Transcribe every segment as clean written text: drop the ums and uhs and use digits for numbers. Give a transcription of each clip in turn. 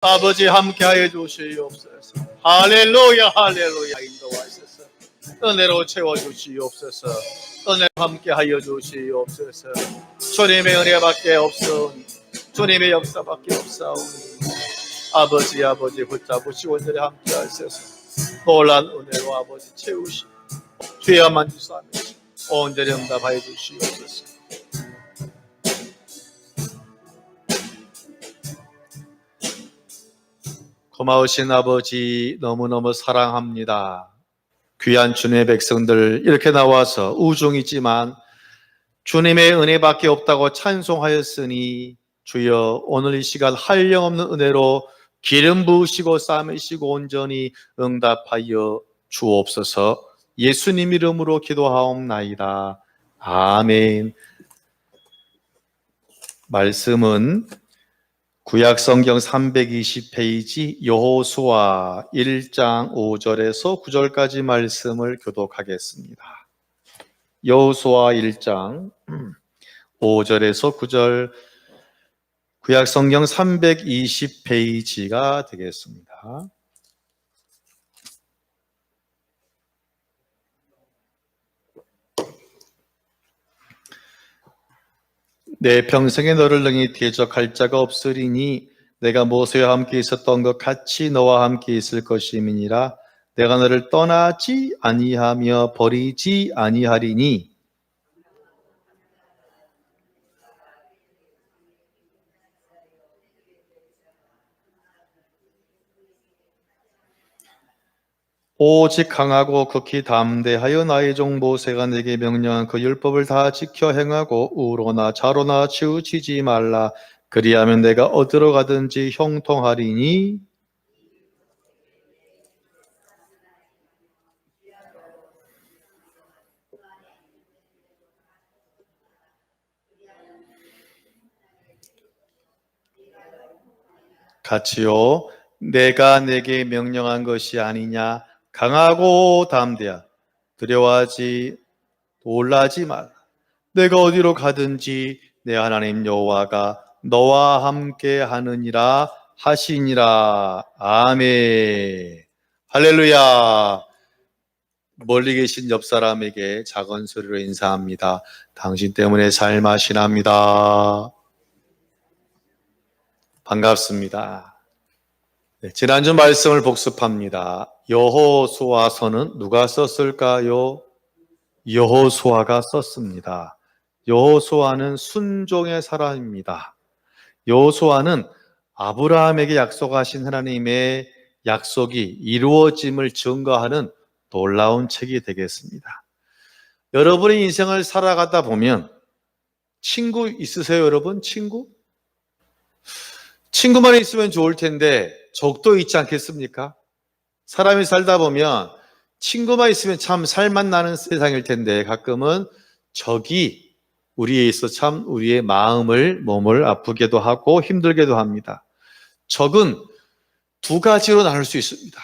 아버지 함께하여 주시옵소서. 할렐루야 할렐루야 인도하소서. 은혜로 채워주시옵소서. 은혜로 함께하여 주시옵소서. 주님의 은혜밖에 없사오니 주님의 역사밖에 없사오니 아버지 붙잡으시고 은혜를 함께하소서. 놀란 은혜로 아버지 채우시고 죄야만 주사하면서 온전히 응답하여 주시옵소서. 고마우신 아버지 너무너무 사랑합니다. 귀한 주님의 백성들 이렇게 나와서 우중이지만 주님의 은혜밖에 없다고 찬송하였으니 주여 오늘 이 시간 한량없는 은혜로 기름 부으시고 삶으시고 온전히 응답하여 주옵소서. 예수님 이름으로 기도하옵나이다. 아멘. 말씀은 구약성경 320페이지 여호수아 1장 5절에서 9절까지 말씀을 교독하겠습니다. 여호수아 1장 5절에서 9절 구약성경 320페이지가 되겠습니다. 내 평생에 너를 능히 대적할 자가 없으리니 내가 모세와 함께 있었던 것 같이 너와 함께 있을 것임이니라. 내가 너를 떠나지 아니하며 버리지 아니하리니 오직 강하고 극히 담대하여 나의 종 모세가 내게 명령한 그 율법을 다 지켜 행하고 우로나 좌로나 치우치지 말라. 그리하면 내가 어디로 가든지 형통하리니 같이요. 내가 내게 명령한 것이 아니냐. 강하고 담대하 두려워하지 놀라지 말라. 내가 어디로 가든지 내 하나님 여호와가 너와 함께 하느니라 하시니라. 아멘. 할렐루야. 멀리 계신 옆 사람에게 작은 소리로 인사합니다. 당신 때문에 살맛이 납니다. 반갑습니다. 네, 지난주 말씀을 복습합니다. 여호수아서는 누가 썼을까요? 여호수아가 썼습니다. 여호수아는 순종의 사람입니다. 여호수아는 아브라함에게 약속하신 하나님의 약속이 이루어짐을 증거하는 놀라운 책이 되겠습니다. 여러분의 인생을 살아가다 보면 친구 있으세요, 여러분? 친구만 있으면 좋을 텐데 적도 있지 않겠습니까? 사람이 살다 보면 친구만 있으면 참 살맛 나는 세상일 텐데 가끔은 적이 우리에 있어 참 우리의 마음을 몸을 아프게도 하고 힘들게도 합니다. 적은 두 가지로 나눌 수 있습니다.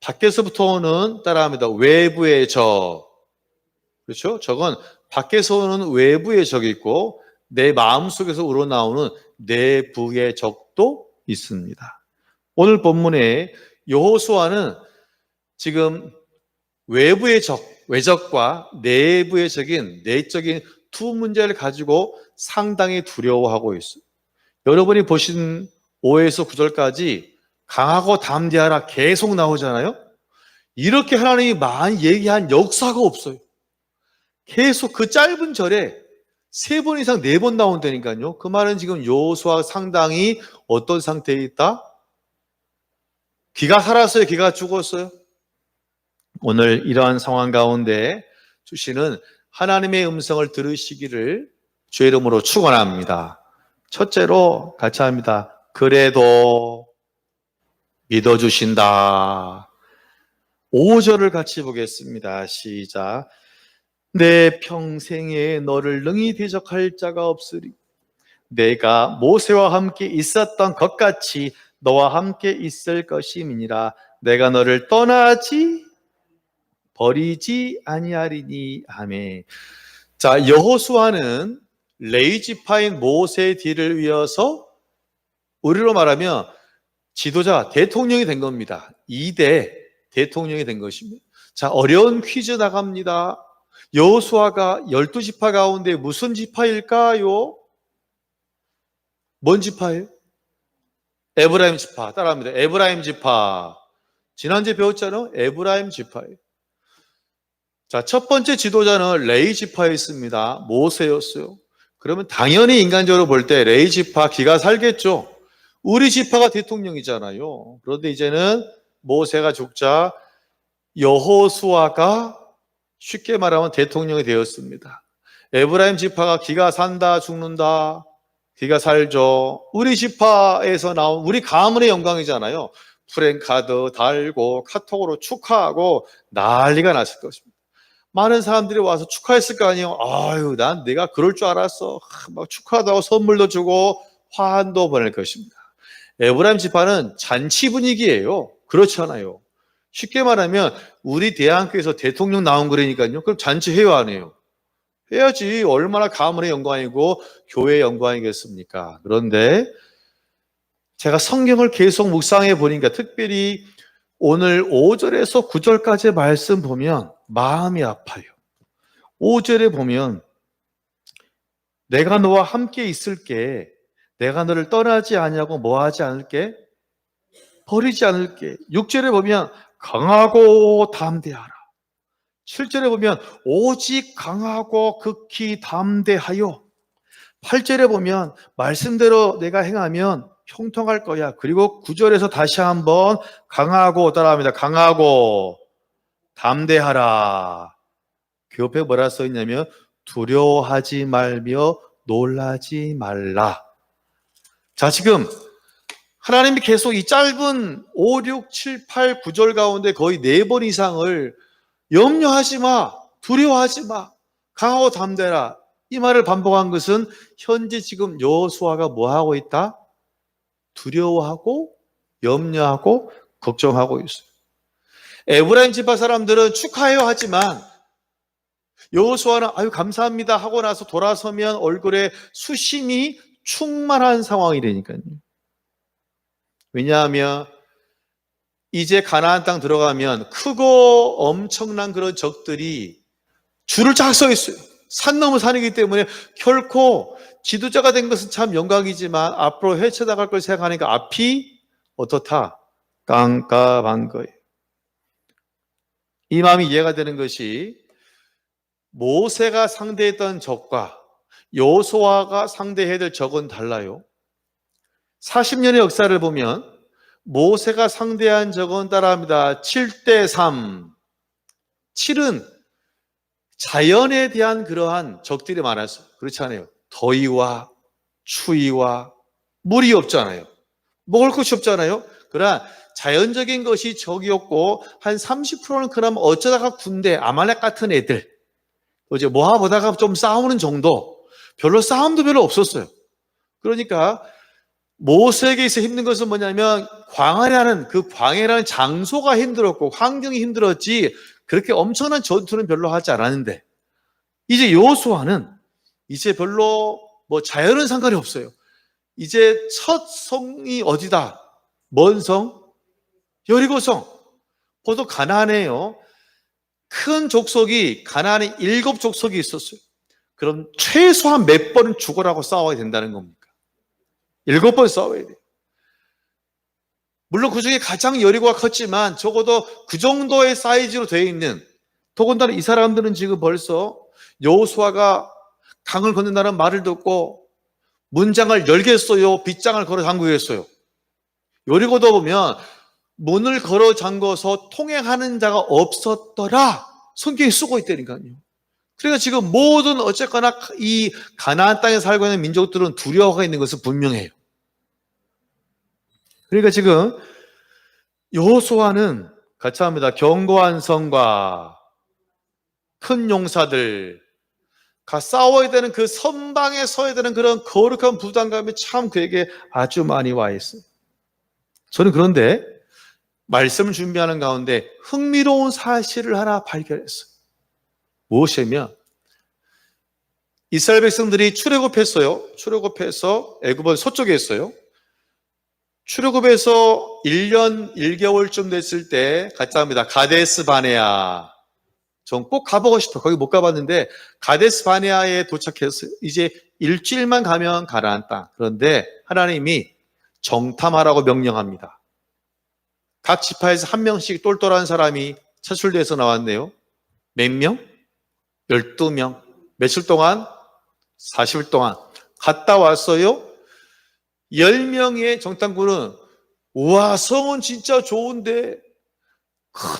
밖에서부터 오는 따라합니다. 외부의 적. 그렇죠? 적은 밖에서 오는 외부의 적이 있고 내 마음속에서 우러나오는 내부의 적도 있습니다. 오늘 본문에 여호수아는 지금 외부의 적, 외적과 내부의 적인 내적인 두 문제를 가지고 상당히 두려워하고 있어요. 여러분이 보신 5에서 9절까지 강하고 담대하라 계속 나오잖아요. 이렇게 하나님이 많이 얘기한 역사가 없어요. 계속 그 짧은 절에 3번 이상 4번 나온다니까요. 그 말은 지금 여호수아가 상당히 어떤 상태에 있다? 기가 살았어요? 기가 죽었어요? 오늘 이러한 상황 가운데 주시는 하나님의 음성을 들으시기를 주의 이름으로 축원합니다. 첫째로 같이 합니다. 그래도 믿어주신다. 5절을 같이 보겠습니다. 시작. 내 평생에 너를 능히 대적할 자가 없으리. 내가 모세와 함께 있었던 것 같이 너와 함께 있을 것임이니라. 내가 너를 떠나지 버리지 아니하리니. 아멘. 자, 여호수아는 레이지파인 모세의 뒤를 이어서 우리로 말하면 지도자, 대통령이 된 겁니다. 2대 대통령이 된 것입니다. 자, 어려운 퀴즈 나갑니다. 여호수아가 12지파 가운데 무슨 지파일까요? 뭔 지파예요? 에브라임 지파. 따라합니다. 에브라임 지파. 지난주에 배웠잖아요. 에브라임 지파예요. 자, 첫 번째 지도자는 레위 지파였습니다. 모세였어요. 그러면 당연히 인간적으로 볼 때 레위 지파 기가 살겠죠. 우리 지파가 대통령이잖아요. 그런데 이제는 모세가 죽자 여호수아가 쉽게 말하면 대통령이 되었습니다. 에브라임 지파가 기가 산다, 죽는다. 기가 살죠. 우리 지파에서 나온 우리 가문의 영광이잖아요. 프랭카드 달고 카톡으로 축하하고 난리가 났을 것입니다. 많은 사람들이 와서 축하했을 거 아니에요. 아유, 난 내가 그럴 줄 알았어. 막 축하도 하고 선물도 주고 화환도 보낼 것입니다. 에브라임 지파는 잔치 분위기예요. 그렇잖아요. 쉽게 말하면 우리 대학교에서 대통령 나온 거라니까요. 그럼 잔치 해요, 안 해요? 해야지. 얼마나 가문의 영광이고 교회의 영광이겠습니까? 그런데 제가 성경을 계속 묵상해 보니까 특별히 오늘 5절에서 9절까지의 말씀 보면 마음이 아파요. 5절에 보면 내가 너와 함께 있을게. 내가 너를 떠나지 아니하고 뭐하지 않을게? 버리지 않을게. 6절에 보면 강하고 담대하라. 7절에 보면 오직 강하고 극히 담대하여. 8절에 보면 말씀대로 내가 행하면 형통할 거야. 그리고 9절에서 다시 한번 강하고 따라합니다. 강하고 담대하라. 그 옆에 뭐라 써 있냐면 두려워하지 말며 놀라지 말라. 자, 지금 하나님이 계속 이 짧은 5, 6, 7, 8, 9절 가운데 거의 4번 이상을 염려하지 마, 두려워하지 마, 강하고 담대라. 이 말을 반복한 것은 현재 지금 여호수아가 뭐 하고 있다? 두려워하고 염려하고 걱정하고 있어요. 에브라임 지파 사람들은 축하해요 하지만 여호수아는 아유 감사합니다 하고 나서 돌아서면 얼굴에 수심이 충만한 상황이 되니까요. 왜냐하면 이제 가나안 땅 들어가면 크고 엄청난 그런 적들이 줄을 쫙 서 있어요. 산 넘어 산이기 때문에 결코 지도자가 된 것은 참 영광이지만 앞으로 헤쳐나갈 걸 생각하니까 앞이 어떻다? 깜깜한 거예요. 이 마음이 이해가 되는 것이 모세가 상대했던 적과 여호수아가 상대해야 될 적은 달라요. 40년의 역사를 보면 모세가 상대한 적은 따라합니다. 7대3. 7은 자연에 대한 그러한 적들이 많았어요. 그렇지 않아요? 더위와 추위와 물이 없잖아요. 먹을 것이 없잖아요. 그러나 자연적인 것이 적이었고 한 30%는 그나마 어쩌다가 군대, 아말렉 같은 애들 이제 모아보다가 좀 싸우는 정도, 별로 싸움도 별로 없었어요. 그러니까 모세에게 있어 힘든 것은 뭐냐면 광야라는 장소가 힘들었고 환경이 힘들었지 그렇게 엄청난 전투는 별로 하지 않았는데 이제 여호수아는 이제 별로 뭐 자연은 상관이 없어요. 이제 첫 성이 어디다? 뭔 성? 여리고성. 보통 가나안에요. 큰 족속이 가나안에 7족속이 있었어요. 그럼 최소한 몇 번은 죽어라고 싸워야 된다는 겁니까? 7번 싸워야 돼요. 물론 그 중에 가장 여리고가 컸지만 적어도 그 정도의 사이즈로 되어 있는 더군다나 이 사람들은 지금 벌써 여호수아가 강을 건넌다는 말을 듣고 문장을 열겠어요? 빗장을 걸어 잠그겠어요? 여리고도 보면 문을 걸어 잠궈서 통행하는 자가 없었더라. 성경에 쓰고 있다니까요. 그러니까 지금 모든 어쨌거나 이 가나안 땅에 살고 있는 민족들은 두려워가 있는 것은 분명해요. 그러니까 지금 여호수아는 같이 합니다. 견고한 성과 큰 용사들 싸워야 되는 그 선방에 서야 되는 그런 거룩한 부담감이 참 그에게 아주 많이 와 있어요. 저는 그런데 말씀을 준비하는 가운데 흥미로운 사실을 하나 발견했어요. 무엇이냐면 이스라엘 백성들이 출애굽했어요. 출애굽해서 애굽은 서쪽에 있어요. 출애굽에서 1년 1개월쯤 됐을 때 갔다 합니다. 가데스 바네아. 전 꼭 가보고 싶어요. 거기 못 가봤는데 가데스 바네아에 도착해서 이제 일주일만 가면 가나안 땅. 그런데 하나님이 정탐하라고 명령합니다. 각 지파에서 한 명씩 똘똘한 사람이 차출돼서 나왔네요. 몇 명? 12명. 며칠 동안? 40일 동안. 갔다 왔어요. 10명의 정탐꾼은 우와, 성은 진짜 좋은데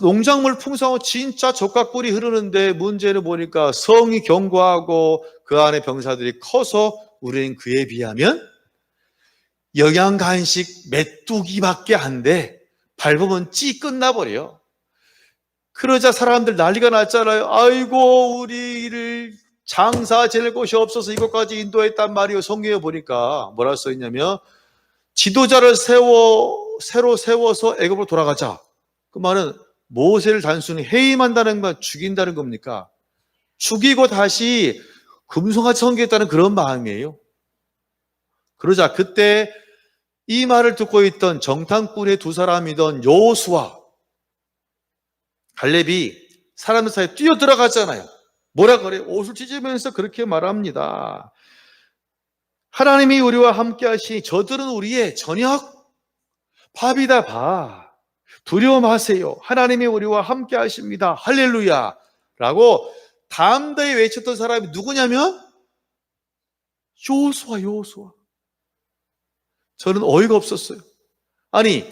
농작물 풍성하고 진짜 젖과 꿀이 흐르는데 문제는 보니까 성이 견고하고 그 안에 병사들이 커서 우리는 그에 비하면 영양 간식 메뚜기밖에 안 돼. 밟으면 찌 끝나버려. 그러자 사람들 난리가 났잖아요. 아이고, 우리를 장사 지낼 곳이 없어서 이것까지 인도했단 말이에요. 성경에 보니까 뭐라 써있냐면 지도자를 새로 세워서 애굽으로 돌아가자. 그 말은 모세를 단순히 해임한다는 건 죽인다는 겁니까? 죽이고 다시 금송아지 섬기겠다는 그런 마음이에요. 그러자 그때 이 말을 듣고 있던 정탐꾼의 두 사람이던 여호수아, 갈렙이 사람들 사이에 뛰어 들어갔잖아요. 뭐라 그래요? 옷을 찢으면서 그렇게 말합니다. 하나님이 우리와 함께 하시니 저들은 우리의 저녁 밥이다 봐. 두려워 마세요. 하나님이 우리와 함께 하십니다. 할렐루야. 라고 담대히 외쳤던 사람이 누구냐면 여호수아. 저는 어이가 없었어요. 아니,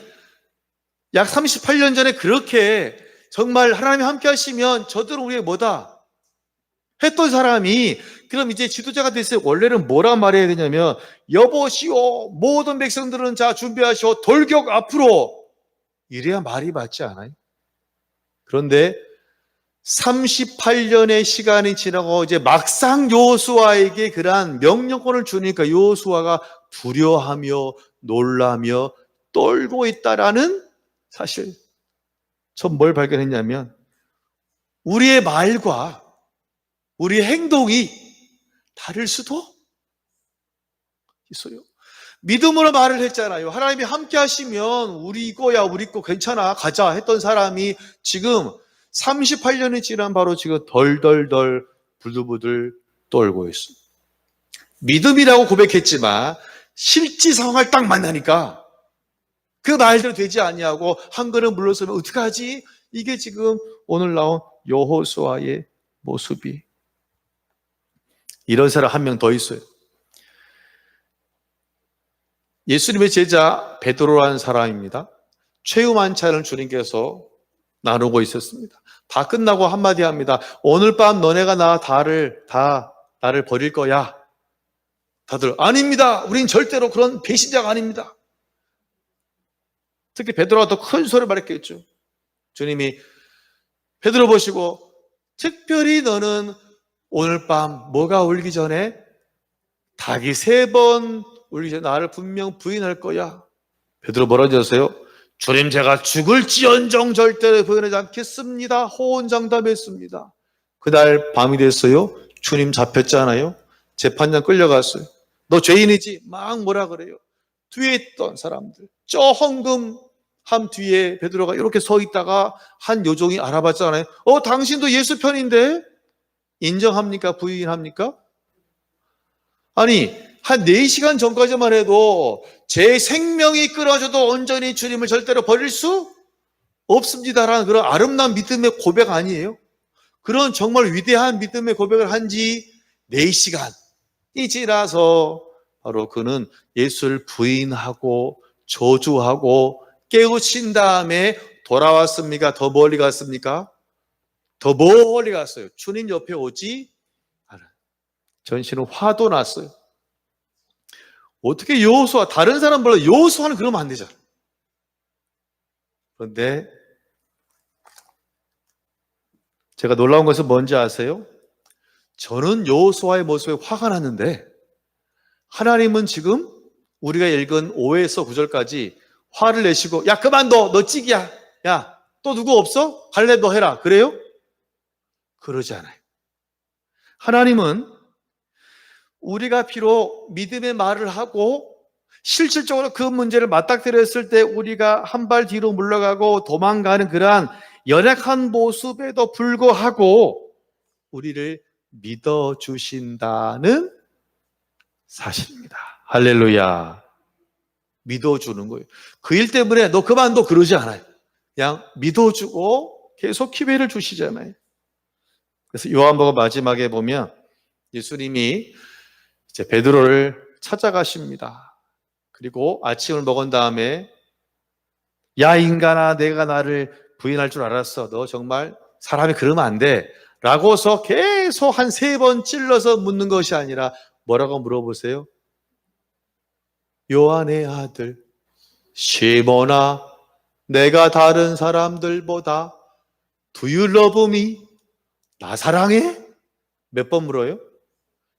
약 38년 전에 그렇게 정말 하나님이 함께 하시면 저들은 우리의 뭐다? 했던 사람이 그럼 이제 지도자가 됐어요. 원래는 뭐라 말해야 되냐면 여보시오, 모든 백성들은 자 준비하시오, 돌격 앞으로. 이래야 말이 맞지 않아요? 그런데 38년의 시간이 지나고 이제 막상 여호수아에게 그러한 명령권을 주니까 여호수아가 두려워하며 놀라며 떨고 있다라는 사실. 전 뭘 발견했냐면 우리의 말과 우리의 행동이 다를 수도 있어요. 믿음으로 말을 했잖아요. 하나님이 함께 하시면 우리 거 괜찮아, 가자 했던 사람이 지금 38년이 지난 바로 지금 덜덜덜 부들부들 떨고 있습니다. 믿음이라고 고백했지만 실제 상황을 딱 만나니까 그 말대로 되지 아니하고 한 걸음 물러서면 어떡하지? 이게 지금 오늘 나온 여호수아의 모습이. 이런 사람 한 명 더 있어요. 예수님의 제자 베드로라는 사람입니다. 최후 만찬을 주님께서 나누고 있었습니다. 다 끝나고 한마디 합니다. 오늘 밤 너네가 나를 버릴 거야. 다들 아닙니다. 우린 절대로 그런 배신자가 아닙니다. 특히 베드로가 더 큰 소리를 말했겠죠. 주님이 베드로 보시고 특별히 너는 오늘 밤 뭐가 울기 전에 닭이 3번 울기 전에 나를 분명 부인할 거야. 베드로 뭐라고 하세요? 주님, 제가 죽을지언정 절대로 부인하지 않겠습니다. 호언장담했습니다. 그날 밤이 됐어요. 주님 잡혔잖아요. 재판장 끌려갔어요. 너 죄인이지? 막 뭐라 그래요. 뒤에 있던 사람들, 저 헌금함 뒤에 베드로가 이렇게 서 있다가 한 요종이 알아봤잖아요. 당신도 예수 편인데? 인정합니까? 부인합니까? 아니, 한 4시간 전까지만 해도 제 생명이 끊어져도 온전히 주님을 절대로 버릴 수 없습니다라는 그런 아름다운 믿음의 고백 아니에요? 그런 정말 위대한 믿음의 고백을 한 지 4시간이 지나서 바로 그는 예수를 부인하고 저주하고 깨우친 다음에 돌아왔습니까? 더 멀리 갔습니까? 더 멀리 갔어요. 주님 옆에 오지 않아요. 전신은 화도 났어요. 어떻게 여호수아, 다른 사람 몰라 여호수아는 그러면 안 되잖아. 그런데 제가 놀라운 것은 뭔지 아세요? 저는 여호수아의 모습에 화가 났는데 하나님은 지금 우리가 읽은 5에서 9절까지 화를 내시고 야 그만둬, 너 찌기야, 야 또 누구 없어? 갈렙 너 해라, 그래요? 그러지 않아요. 하나님은 우리가 비록 믿음의 말을 하고 실질적으로 그 문제를 맞닥뜨렸을 때 우리가 한 발 뒤로 물러가고 도망가는 그러한 연약한 모습에도 불구하고 우리를 믿어주신다는 사실입니다. 할렐루야. 믿어주는 거예요. 그 일 때문에 너 그만둬 그러지 않아요. 그냥 믿어주고 계속 기회를 주시잖아요. 그래서 요한복음 마지막에 보면 예수님이 이제 베드로를 찾아가십니다. 그리고 아침을 먹은 다음에 야 인간아 내가 나를 부인할 줄 알았어. 너 정말 사람이 그러면 안 돼. 라고서 계속 한 3번 찔러서 묻는 것이 아니라 뭐라고 물어보세요? 요한의 아들 시몬아 내가 다른 사람들보다 Do you love me? 나 사랑해? 몇 번 물어요?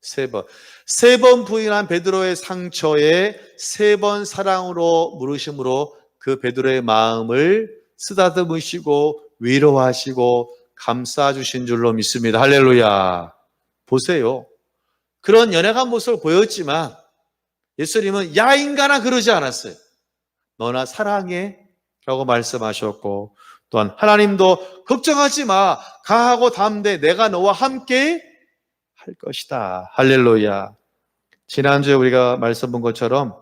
3번. 3번 부인한 베드로의 상처에 3번 사랑으로 물으심으로 그 베드로의 마음을 쓰다듬으시고 위로하시고 감싸주신 줄로 믿습니다. 할렐루야. 보세요. 그런 연약한 모습을 보였지만 예수님은 야 인간아 그러지 않았어요. 너나 사랑해 라고 말씀하셨고 또한 하나님도 걱정하지 마. 가하고 담대 내가 너와 함께 할 것이다. 할렐루야. 지난주에 우리가 말씀 본 것처럼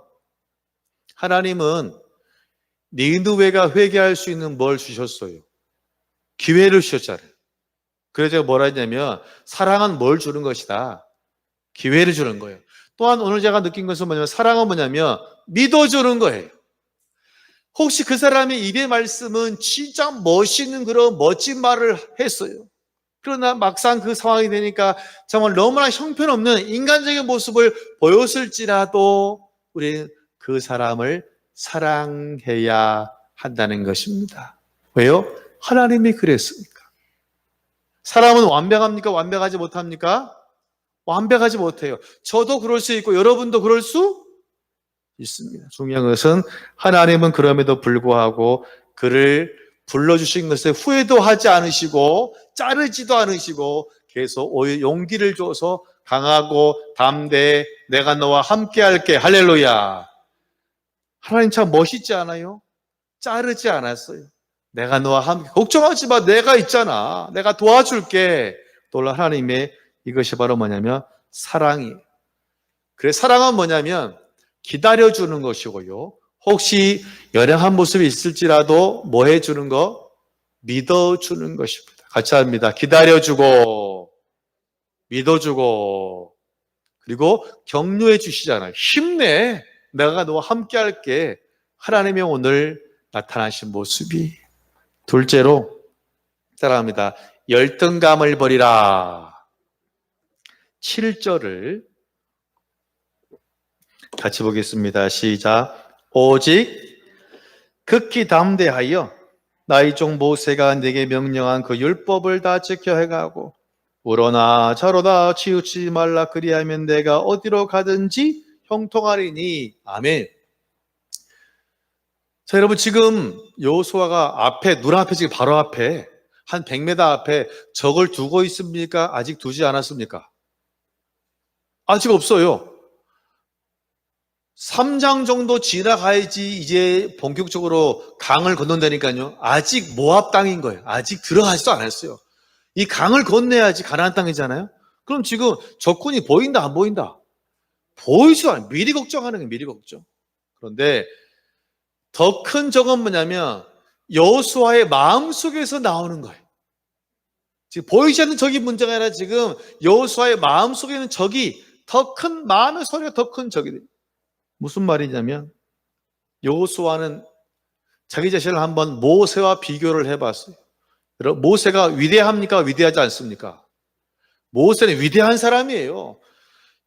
하나님은 니느웨가 회개할 수 있는 뭘 주셨어요? 기회를 주셨잖아요. 그래서 제가 뭐라 했냐면 사랑은 뭘 주는 것이다. 기회를 주는 거예요. 또한 오늘 제가 느낀 것은 뭐냐면 사랑은 뭐냐면 믿어주는 거예요. 혹시 그 사람의 입의 말씀은 진짜 멋있는 그런 멋진 말을 했어요. 그러나 막상 그 상황이 되니까 정말 너무나 형편없는 인간적인 모습을 보였을지라도 우리는 그 사람을 사랑해야 한다는 것입니다. 왜요? 하나님이 그랬으니까. 사람은 완벽합니까? 완벽하지 못합니까? 완벽하지 못해요. 저도 그럴 수 있고 여러분도 그럴 수 있습니다. 중요한 것은 하나님은 그럼에도 불구하고 그를 불러주신 것에 후회도 하지 않으시고 자르지도 않으시고 계속 오히려 용기를 줘서 강하고 담대해 내가 너와 함께 할게. 할렐루야. 하나님 참 멋있지 않아요? 자르지 않았어요. 내가 너와 함께 걱정하지 마. 내가 있잖아. 내가 도와줄게. 또 하나님의 이것이 바로 뭐냐면 사랑이에요. 그래 사랑은 뭐냐면 기다려주는 것이고요. 혹시 연약한 모습이 있을지라도 뭐 해주는 거? 믿어주는 것입니다. 같이 합니다. 기다려주고 믿어주고 그리고 격려해 주시잖아요. 힘내. 내가 너와 함께 할게. 하나님의 오늘 나타나신 모습이. 둘째로 따라합니다. 열등감을 버리라. 7절을 같이 보겠습니다. 시작. 오직 극히 담대하여 나의 종 모세가 네게 명령한 그 율법을 다 지켜 행하고 우러나 저러다 치우치지 말라 그리하면 내가 어디로 가든지 형통하리니. 아멘. 자, 여러분 지금 여호수아가 앞에 눈앞에 지금 바로 앞에 한 100m 앞에 적을 두고 있습니까? 아직 두지 않았습니까? 아직 없어요. 3장 정도 지나가야지 이제 본격적으로 강을 건넌다니까요. 아직 모압 땅인 거예요. 아직 들어가지도 않았어요. 이 강을 건너야지 가나안 땅이잖아요. 그럼 지금 적군이 보인다 안 보인다? 보이지도 않아요. 미리 걱정하는 거예요. 미리 걱정. 그런데 더 큰 적은 뭐냐면 여호수아의 마음속에서 나오는 거예요. 지금 보이지 않는 적이 문제가 아니라 지금 여호수아의 마음속에 있는 적이 더 큰 마음의 소리가 더 큰 적이 돼요. 무슨 말이냐면 여호수아는 자기 자신을 한번 모세와 비교를 해봤어요. 여러분 모세가 위대합니까? 위대하지 않습니까? 모세는 위대한 사람이에요.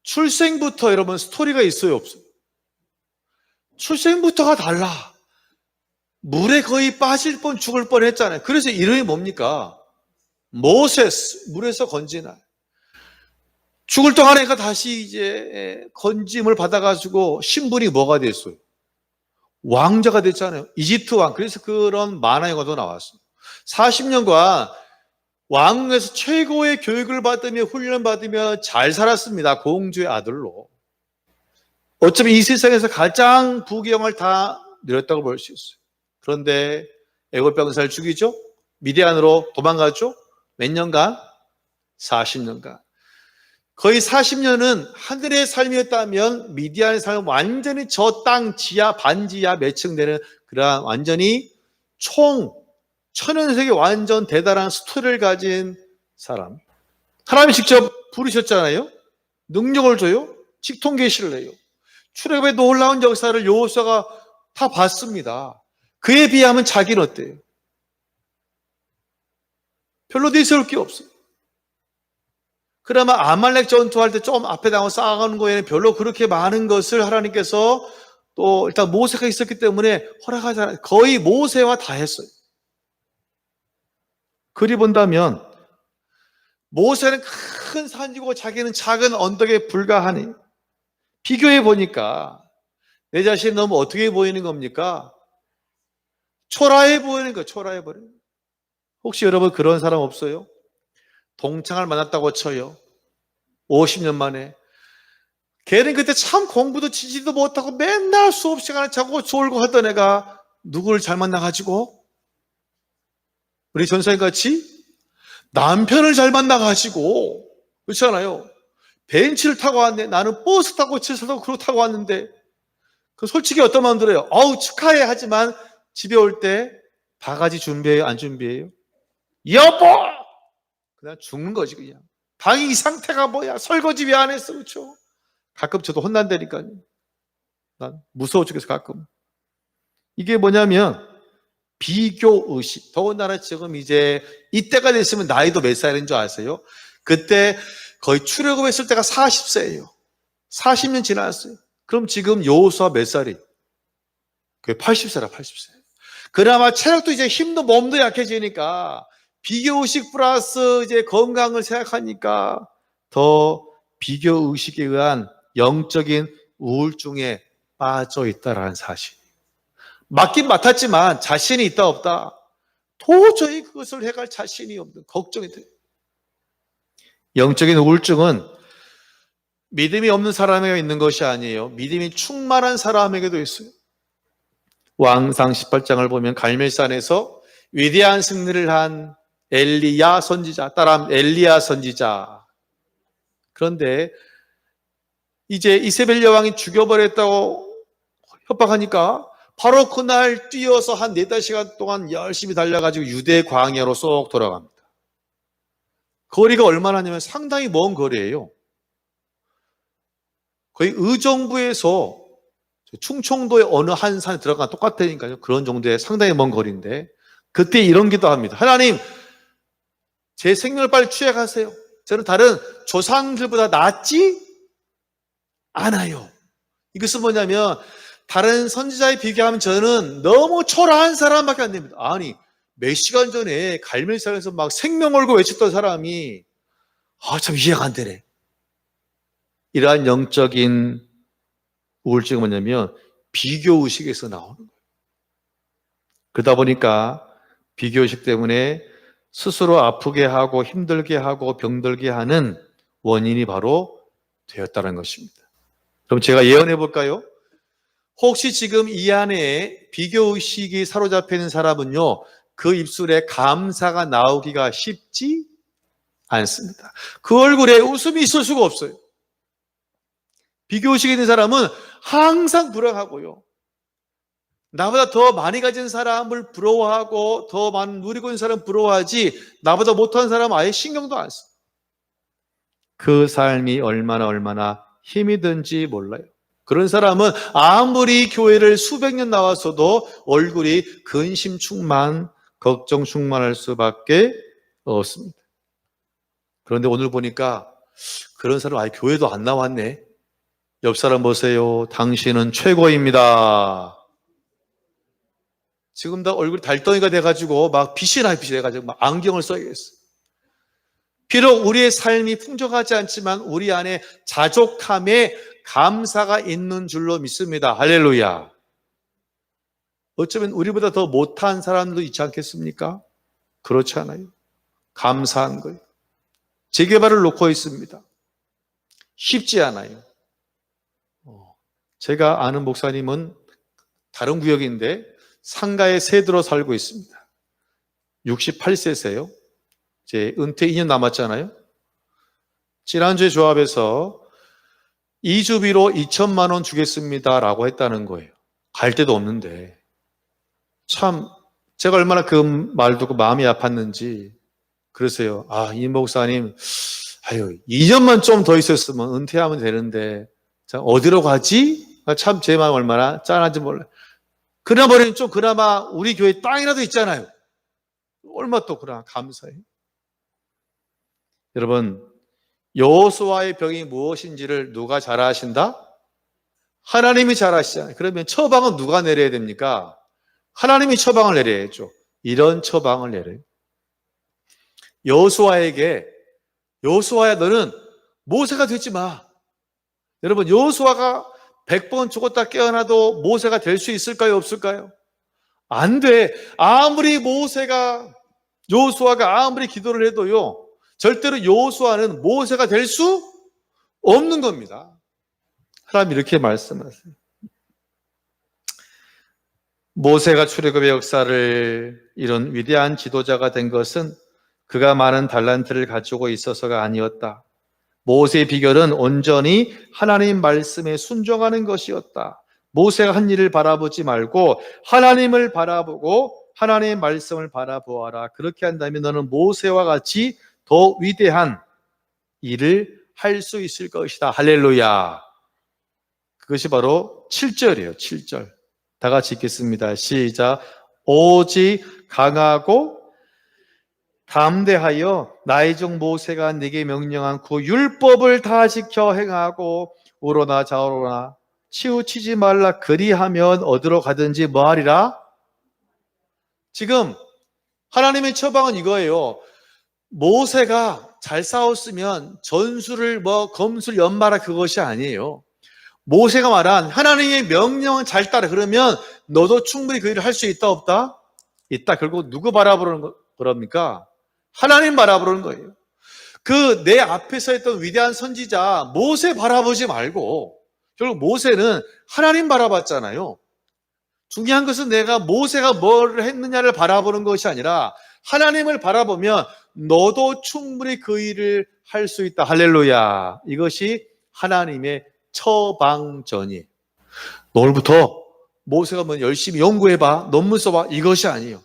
출생부터 여러분 스토리가 있어요? 없어요? 출생부터가 달라. 물에 거의 빠질 뻔 죽을 뻔 했잖아요. 그래서 이름이 뭡니까? 모세스. 물에서 건지나. 죽을 동안에가 다시 이제 건짐을 받아가지고 신분이 뭐가 됐어요? 왕자가 됐잖아요. 이집트 왕. 그래서 그런 만화의 영화도 나왔어요. 40년간 왕궁에서 최고의 교육을 받으며 훈련받으며 잘 살았습니다. 공주의 아들로. 어쩌면 이 세상에서 가장 부귀영화를 다 누렸다고 볼 수 있어요. 그런데 애굽 병사를 죽이죠. 미디안으로 도망가죠. 몇 년간? 40년간. 거의 40년은 하늘의 삶이었다면 미디안의 삶은 완전히 저 땅 지하 반지하 몇 층 되는 그러한 완전히 총 천연색의 완전 대단한 스토리를 가진 사람. 하나님이 직접 부르셨잖아요. 능력을 줘요. 직통 계시를 해요. 출애굽의 놀라운 역사를 여호수아가 다 봤습니다. 그에 비하면 자기는 어때요? 별로 내세울 게 없어요. 그나마 아말렉 전투할 때 좀 앞에 나와 싸우는 거에는 별로 그렇게 많은 것을 하나님께서 또 일단 모세가 있었기 때문에 허락하지 않아요. 거의 모세와 다 했어요. 그리 본다면 모세는 큰 산이고 자기는 작은 언덕에 불과하니 비교해 보니까 내 자신이 너무 어떻게 보이는 겁니까? 초라해 보이는 거예요. 초라해 보이는 거예요. 혹시 여러분 그런 사람 없어요? 동창을 만났다고 쳐요. 50년 만에. 걔는 그때 참 공부도 지지도 못하고 맨날 수업 시간에 자고 졸고 하던 애가 누구를 잘 만나가지고 우리 전사님 같이 남편을 잘 만나가지고 그렇잖아요. 벤츠를 타고 왔네. 나는 버스 타고 지하철 타고 그러고 타고 왔는데 그 솔직히 어떤 마음 들어요? 어우 축하해 하지만 집에 올 때 바가지 준비해요? 안 준비해요? 여보! 그냥 죽는 거지 그냥. 방이 이 상태가 뭐야? 설거지 왜 안 했어? 그렇죠? 가끔 저도 혼난다니까요. 난 무서워 죽겠어 가끔. 이게 뭐냐면 비교의식. 더군다나 지금 이제 이때가 됐으면 나이도 몇 살인 줄 아세요? 그때 거의 출애굽했을 때가 40세예요. 40년 지났어요. 그럼 지금 여호수아 몇 살이? 그게 80세라 80세. 그나마 체력도 이제 힘도 몸도 약해지니까 비교의식 플러스 이제 건강을 생각하니까 더 비교의식에 의한 영적인 우울증에 빠져 있다라는 사실. 맞긴 맡았지만 자신이 있다 없다. 도저히 그것을 해갈 자신이 없는 걱정이 돼요. 영적인 우울증은 믿음이 없는 사람에게 있는 것이 아니에요. 믿음이 충만한 사람에게도 있어요. 왕상 18장을 보면 갈멜산에서 위대한 승리를 한 엘리야 선지자, 따라하면 엘리야 선지자. 그런데 이제 이세벨 여왕이 죽여버렸다고 협박하니까 바로 그날 뛰어서 한 4-5시간 동안 열심히 달려가지고 유대 광야로 쏙 돌아갑니다. 거리가 얼마나 냐면 상당히 먼 거리예요. 거의 의정부에서 충청도의 어느 한 산에 들어가면 똑같다니까요. 그런 정도의 상당히 먼 거리인데 그때 이런 기도합니다. 하나님, 제 생명을 빨리 취해가세요. 저는 다른 조상들보다 낫지 않아요. 이것은 뭐냐면 다른 선지자에 비교하면 저는 너무 초라한 사람밖에 안 됩니다. 아니, 몇 시간 전에 갈멜산에서 막 생명 걸고 외쳤던 사람이 참 이해가 안 되네. 이러한 영적인 우울증은 뭐냐면 비교의식에서 나오는 거예요. 그러다 보니까 비교의식 때문에 스스로 아프게 하고 힘들게 하고 병들게 하는 원인이 바로 되었다는 것입니다. 그럼 제가 예언해 볼까요? 혹시 지금 이 안에 비교의식이 사로잡혀 있는 사람은요, 그 입술에 감사가 나오기가 쉽지 않습니다. 그 얼굴에 웃음이 있을 수가 없어요. 비교의식이 있는 사람은 항상 불안하고요. 나보다 더 많이 가진 사람을 부러워하고 더 많은 누리고 있는 사람 부러워하지 나보다 못한 사람은 아예 신경도 안 써. 그 삶이 얼마나 힘이 든지 몰라요. 그런 사람은 아무리 교회를 수백 년 나왔어도 얼굴이 근심 충만, 걱정 충만할 수밖에 없습니다. 그런데 오늘 보니까 그런 사람 아예 교회도 안 나왔네. 옆 사람 보세요. 당신은 최고입니다. 지금 다 얼굴이 달덩이가 돼가지고 막 빛이 돼가지고 막 안경을 써야겠어. 비록 우리의 삶이 풍족하지 않지만 우리 안에 자족함에 감사가 있는 줄로 믿습니다. 할렐루야. 어쩌면 우리보다 더 못한 사람도 있지 않겠습니까? 그렇지 않아요. 감사한 거예요. 재개발을 놓고 있습니다. 쉽지 않아요. 제가 아는 목사님은 다른 구역인데 상가에 새 들어 살고 있습니다. 68세세요. 이제 은퇴 2년 남았잖아요. 지난주에 조합에서 이주비로 2천만 원 주겠습니다라고 했다는 거예요. 갈 데도 없는데. 참 제가 얼마나 그 말 듣고 마음이 아팠는지. 그러세요. 아, 이 목사님, 아유, 2년만 좀 더 있었으면 은퇴하면 되는데, 자, 어디로 가지? 참 제 마음 얼마나 짠한지 몰라요. 그나버리는 좀 그나마 우리 교회 땅이라도 있잖아요. 얼마 또 그나 감사해요. 여러분, 여호수아의 병이 무엇인지를 누가 잘 아신다? 하나님이 잘 아시잖아요. 그러면 처방은 누가 내려야 됩니까? 하나님이 처방을 내려야죠. 이런 처방을 내려요. 여호수아에게, 여호수아야 너는 모세가 되지 마. 여러분, 여호수아가 100번 죽었다 깨어나도 모세가 될 수 있을까요? 없을까요? 안 돼. 아무리 여호수아가 아무리 기도를 해도요, 절대로 여호수아는 모세가 될 수 없는 겁니다. 하나님 이렇게 말씀하세요. 모세가 출애굽의 역사를 이룬 위대한 지도자가 된 것은 그가 많은 달란트를 가지고 있어서가 아니었다. 모세의 비결은 온전히 하나님 말씀에 순종하는 것이었다. 모세가 한 일을 바라보지 말고 하나님을 바라보고 하나님의 말씀을 바라보아라. 그렇게 한다면 너는 모세와 같이 더 위대한 일을 할 수 있을 것이다. 할렐루야. 그것이 바로 7절이에요. 7절. 다 같이 읽겠습니다. 시작. 오직 강하고 담대하여 나의 종 모세가 네게 명령한 그 율법을 다 지켜 행하고 우로나 좌우로나 치우치지 말라. 그리하면 어디로 가든지 뭐하리라? 지금 하나님의 처방은 이거예요. 모세가 잘 싸웠으면 전술을 검술 연마라 그것이 아니에요. 모세가 말한 하나님의 명령은 잘 따라. 그러면 너도 충분히 그 일을 할 수 있다 없다? 있다. 결국 누구 바라보는 거랍니까? 하나님 바라보는 거예요. 그 내 앞에서 했던 위대한 선지자 모세 바라보지 말고 결국 모세는 하나님 바라봤잖아요. 중요한 것은 내가 모세가 뭘 했느냐를 바라보는 것이 아니라 하나님을 바라보면 너도 충분히 그 일을 할 수 있다. 할렐루야. 이것이 하나님의 처방전이에요. 오늘부터 모세가 열심히 연구해봐, 논문 써봐, 이것이 아니에요.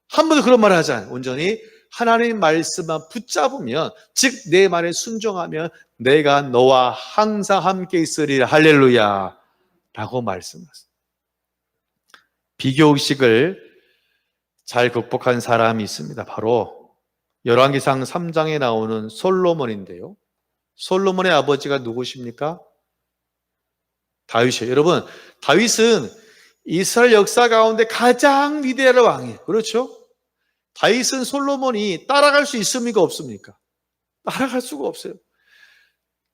한 번도 그런 말을 하지 않아요. 온전히 하나님 말씀만 붙잡으면, 즉 내 말에 순종하면 내가 너와 항상 함께 있으리라. 할렐루야 라고 말씀하셨어요. 비교의식을 잘 극복한 사람이 있습니다. 바로 열왕기상 3장에 나오는 솔로몬인데요. 솔로몬의 아버지가 누구십니까? 다윗이에요. 여러분, 다윗은 이스라엘 역사 가운데 가장 위대한 왕이에요. 그렇죠? 다윗은 솔로몬이 따라갈 수 있습니까? 없습니까? 따라갈 수가 없어요.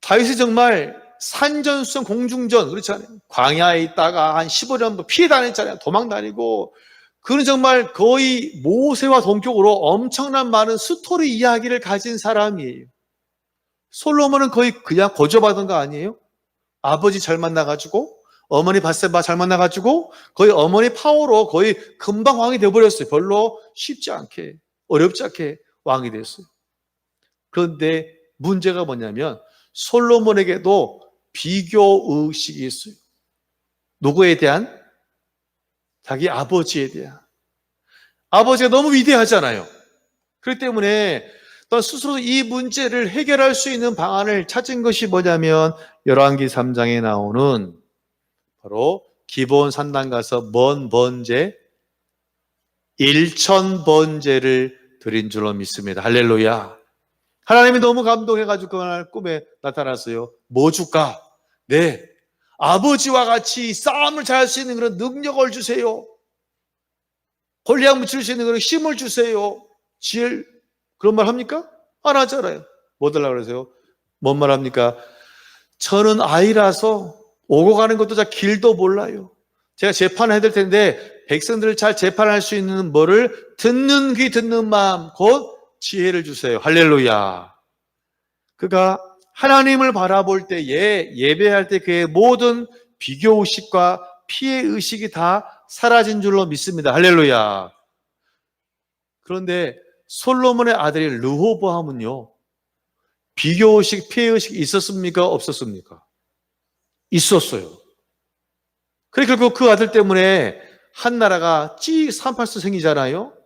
다윗이 정말 산전수전 공중전, 그렇지 않아요? 광야에 있다가 한 15년 피해 다녔잖아요. 도망 다니고. 그는 정말 거의 모세와 동격으로 엄청난 많은 스토리 이야기를 가진 사람이에요. 솔로몬은 거의 그냥 거저받은 거 아니에요? 아버지 잘 만나가지고, 어머니 밧세바 잘 만나가지고, 거의 어머니 파워로 거의 금방 왕이 되어버렸어요. 별로 쉽지 않게, 어렵지 않게 왕이 됐어요. 그런데 문제가 뭐냐면, 솔로몬에게도 비교의식이 있어요. 누구에 대한? 자기 아버지에 대한. 아버지가 너무 위대하잖아요. 그렇기 때문에 또 스스로 이 문제를 해결할 수 있는 방안을 찾은 것이 뭐냐면 열왕기 3장에 나오는 바로 기브온 산당 가서 먼 번제 1000번제를 드린 줄로 믿습니다. 할렐루야. 하나님이 너무 감동해가지고 그날 꿈에 나타났어요. 뭐 줄까? 네, 아버지와 같이 싸움을 잘할 수 있는 그런 능력을 주세요. 골리앗 무칠 수 있는 그런 힘을 주세요. 지혜를. 그런 말 합니까? 안 하잖아요. 뭐 달라고 그러세요? 뭔 말 합니까? 저는 아이라서 오고 가는 것도 잘 길도 몰라요. 제가 재판을 해야 될 텐데 백성들을 잘 재판할 수 있는 뭐를 듣는 귀 듣는 마음 곧 지혜를 주세요. 할렐루야. 그가 하나님을 바라볼 때에 예배할 때 그의 모든 비교의식과 피해의식이 다 사라진 줄로 믿습니다. 할렐루야. 그런데 솔로몬의 아들이 르호보암은요, 비교의식, 피해의식이 있었습니까? 없었습니까? 있었어요. 그래 결국 그 아들 때문에 한 나라가 찌38수 생기잖아요.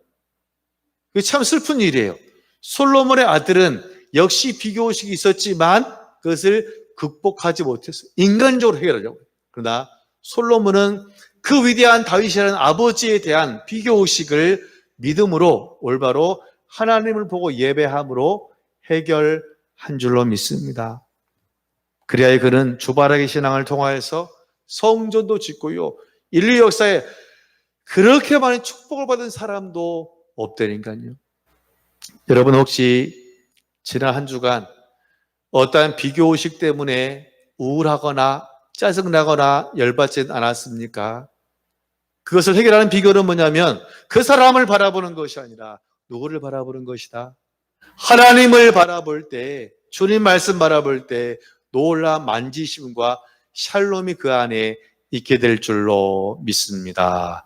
그게 참 슬픈 일이에요. 솔로몬의 아들은 역시 비교의식이 있었지만 그것을 극복하지 못했어요. 인간적으로 해결하려고. 그러나 솔로몬은 그 위대한 다윗이라는 아버지에 대한 비교의식을 믿음으로 올바로 하나님을 보고 예배함으로 해결한 줄로 믿습니다. 그리하여 그는 주바라기 신앙을 통하여서 성전도 짓고요, 인류 역사에 그렇게 많은 축복을 받은 사람도 없다니까요. 여러분 혹시 지난 한 주간 어떠한 비교의식 때문에 우울하거나 짜증나거나 열받지 않았습니까? 그것을 해결하는 비결은 뭐냐면 그 사람을 바라보는 것이 아니라 누구를 바라보는 것이다. 하나님을 바라볼 때, 주님 말씀 바라볼 때 놀라 만지심과 샬롬이 그 안에 있게 될 줄로 믿습니다.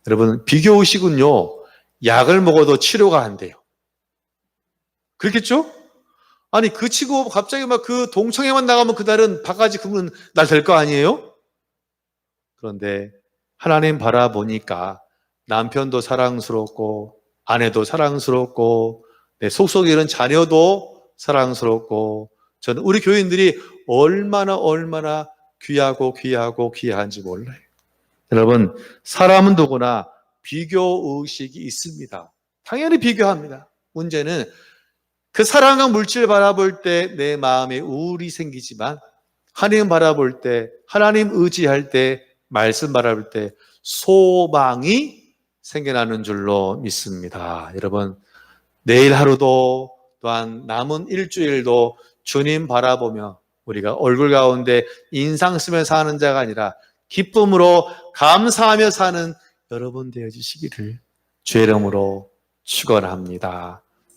여러분, 비교의식은요, 약을 먹어도 치료가 안 돼요. 그렇겠죠? 아니, 그 치고 갑자기 막 그 동창회만 나가면 그날은 바가지 긁는 날 될 거 아니에요? 그런데 하나님 바라보니까 남편도 사랑스럽고 아내도 사랑스럽고 내 속속에 있는 자녀도 사랑스럽고, 저는 우리 교인들이 얼마나 귀하고 귀한지 몰라요. 여러분, 사람은 누구나 비교의식이 있습니다. 당연히 비교합니다. 문제는 그 사랑과 물질 바라볼 때 내 마음에 우울이 생기지만 하나님 바라볼 때, 하나님 의지할 때, 말씀 바라볼 때 소망이 생겨나는 줄로 믿습니다. 여러분, 내일 하루도 또한 남은 일주일도 주님 바라보며 우리가 얼굴 가운데 인상 쓰며 사는 자가 아니라 기쁨으로 감사하며 사는 여러분 되어지시기를 주의 이름으로 축원합니다.